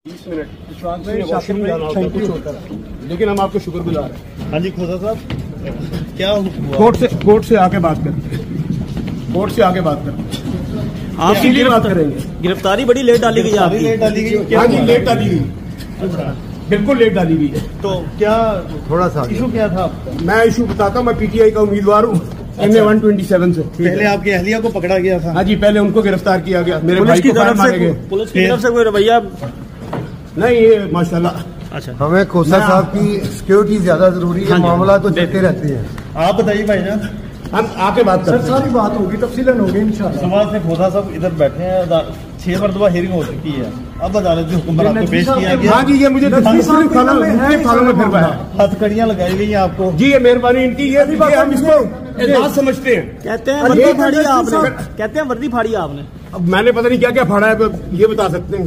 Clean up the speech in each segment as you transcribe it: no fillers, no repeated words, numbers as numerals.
20 minute लेकिन हम आपको शुक्रगुजार हैं। हाँ जी खोसा साहब, क्या हुआ? कोर्ट से आके बात करते, कोर्ट से आके बात करते, आपकी लिए बात करेंगे। गिरफ्तारी बड़ी लेट डाली गई, आपकी लेट डाली गई। हाँ जी, लेट डाली गई, बिल्कुल लेट डाली गई है। तो क्या थोड़ा सा इशू क्या था आपका? मैं इशू बताता हूँ, मैं पीटीआई का उम्मीदवार हूँ MA 127 से। पहले आपकी अहलिया को पकड़ा गया था। हाँ जी, पहले उनको गिरफ्तार किया गया, मेरे पुलिस भाई की को फायर तरफ मारे गए। से, पुलिस की तरफ से कोई रवैया? नहीं, ये माशाल्लाह। अच्छा, हमें खोसा साहब की सिक्योरिटी ज्यादा जरूरी है, मामला तो चलते रहते हैं। आप बताइए भाईजान। हम आके बात करते हैं। सारी बात होगी, तफसीलन होगी इंशाल्लाह। समाज से खोसा साहब इधर बैठे हैं, 6 मरतबा हियरिंग हो चुकी है, अब अदालत के हुक्म पर आपको पेश किया गया। हाँ जी, ये मुझे थानों में फिरवाया, हथकड़ियां लगाई गई हैं आपको। जी ये मेहरबानी इनकी, ये हम इसको एजाज समझते हैं। कहते हैं वर्दी फाड़ी आपने, कहते हैं वर्दी फाड़ी आपने। अब मैंने पता नहीं क्या क्या फाड़ा है, ये बता सकते हैं,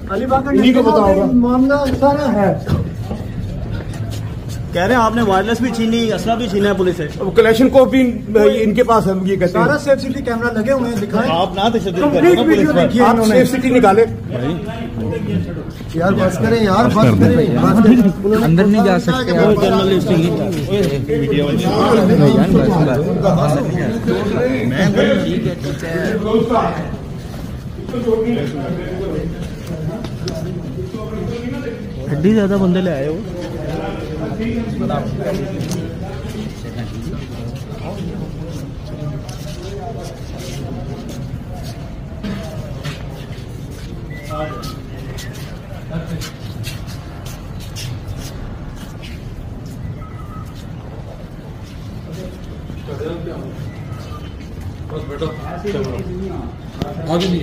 इन्हीं को पता होगा। मामला सारा है, कह रहे हैं आपने वायरलेस भी छीनी, असला भी छीना है पुलिस से। अब कलेक्शन को भी इनके पास है, ये कहते सारा हैं। सेफ सिटी कैमरा लगे हुए हैं, दिखाएं। आप ना तशद्दुद करें ना पुलिस पर। आप सेफ सिटी निकाले। यार बस करें, यार बस करें, अंदर नहीं जा सकते आप। जर्नलिस्ट हड्डी ज्यादा बंदे ले आए हो। आगे नहीं